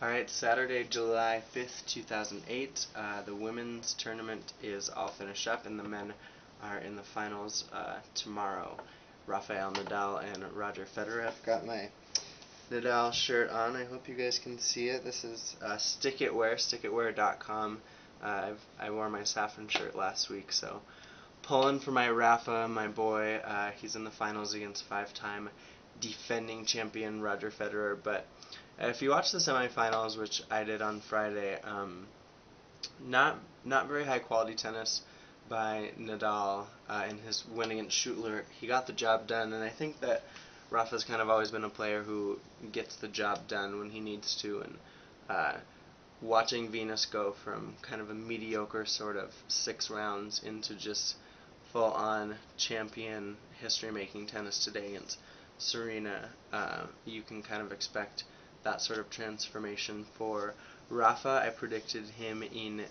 Alright, Saturday, July 5th, 2008. The women's tournament is all finished up, and the men are in the finals tomorrow. Rafael Nadal and Roger Federer. I've got my Nadal shirt on. I hope you guys can see it. This is Stickitwear, stickitwear.com. I wore my saffron shirt last week, so pulling for my Rafa, my boy. He's in the finals against five-time defending champion Roger Federer. But if you watch the semifinals, which I did on Friday, not very high quality tennis by Nadal in his win against Schüttler. He got the job done, and I think that Rafa's kind of always been a player who gets the job done when he needs to. And watching Venus go from kind of a mediocre sort of 6 rounds into just full-on champion history-making tennis today against Serena, you can kind of expect that sort of transformation for Rafa. I predicted him in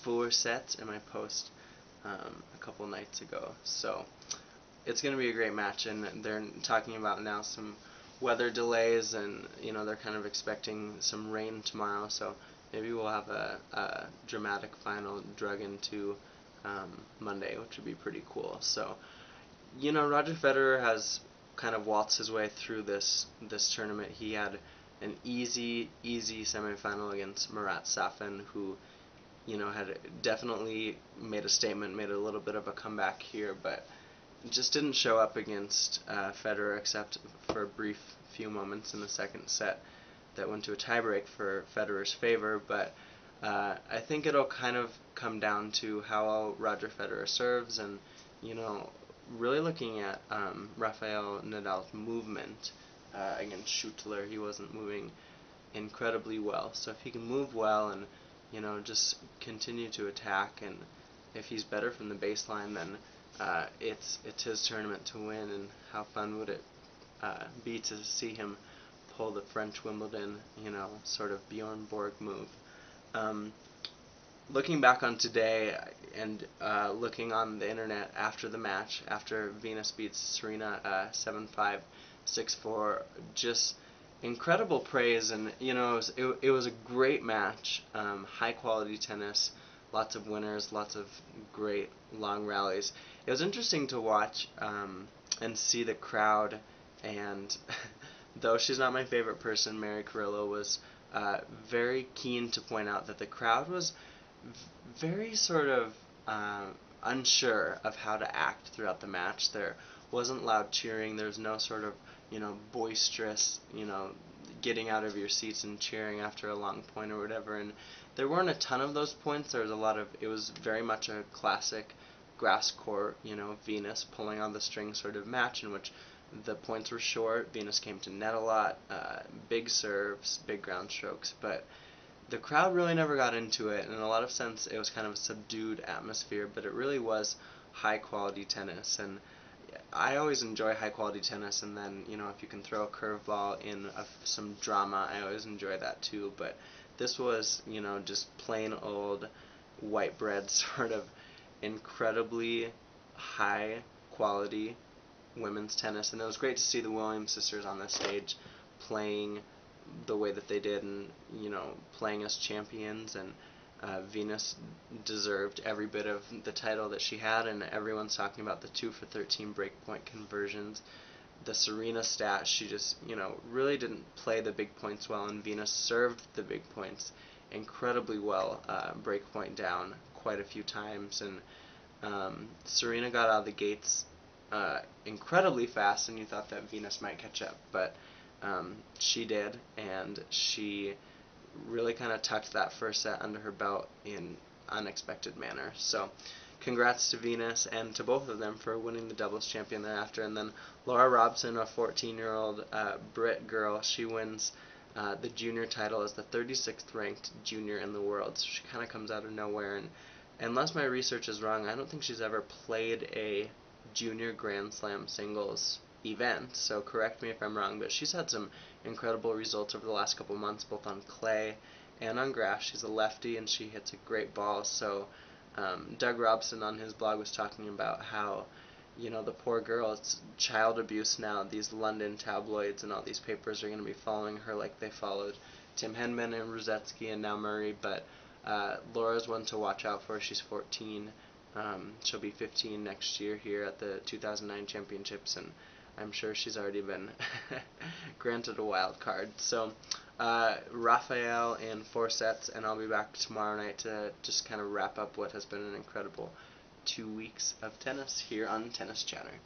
4 sets in my post a couple nights ago. So it's going to be a great match, and they're talking about now some weather delays, and they're kind of expecting some rain tomorrow, so maybe we'll have a dramatic final drug into Monday, which would be pretty cool. So Roger Federer has kind of waltzed his way through this tournament. He had an easy semifinal against Marat Safin, who had definitely made a statement, made a little bit of a comeback here, but just didn't show up against Federer except for a brief few moments in the second set that went to a tiebreak for Federer's favor. But I think it'll kind of come down to how well Roger Federer serves, and really looking at Rafael Nadal's movement against Schüttler. He wasn't moving incredibly well, so if he can move well and just continue to attack, and if he's better from the baseline, then it's his tournament to win. And how fun would it be to see him pull the French Wimbledon, sort of Bjorn Borg move. Looking back on today and looking on the internet after the match, after Venus beats Serena 7-5, 6-4, just incredible praise. And it was a great match, high quality tennis, lots of winners, lots of great long rallies. It was interesting to watch and see the crowd, and though she's not my favorite person, Mary Carrillo was very keen to point out that the crowd was very sort of unsure of how to act throughout the match. There wasn't loud cheering. There was no sort of boisterous getting out of your seats and cheering after a long point or whatever. And there weren't a ton of those points. There was a lot of, it was very much a classic grass court, Venus pulling on the string sort of match, in which the points were short. Venus came to net a lot, big serves, big ground strokes, but the crowd really never got into it. In a lot of sense, it was kind of a subdued atmosphere, but it really was high quality tennis. And I always enjoy high quality tennis, and then if you can throw a curveball in some drama, I always enjoy that too. But this was just plain old white bread sort of incredibly high quality women's tennis, and it was great to see the Williams sisters on the stage playing the way that they did, and playing as champions. And Venus deserved every bit of the title that she had, and everyone's talking about the 2 for 13 breakpoint conversions. The Serena stat, she just really didn't play the big points well, and Venus served the big points incredibly well, breakpoint down quite a few times. And Serena got out of the gates incredibly fast, and you thought that Venus might catch up, but she did, and she really kind of tucked that first set under her belt in unexpected manner. So congrats to Venus and to both of them for winning the doubles champion thereafter. And then Laura Robson, a 14-year-old Brit girl, she wins the junior title as the 36th ranked junior in the world. So she kind of comes out of nowhere, and unless my research is wrong, I don't think she's ever played a junior Grand Slam singles event, so correct me if I'm wrong, but she's had some incredible results over the last couple months, both on clay and on grass. She's a lefty, and she hits a great ball. So Doug Robson on his blog was talking about how the poor girl, it's child abuse now. These London tabloids and all these papers are going to be following her like they followed Tim Henman and Ruzetsky and now Murray, but Laura's one to watch out for. She's 14. She'll be 15 next year here at the 2009 championships, and I'm sure she's already been granted a wild card. So Rafael in 4 sets, and I'll be back tomorrow night to just kind of wrap up what has been an incredible 2 weeks of tennis here on Tennis Chatter.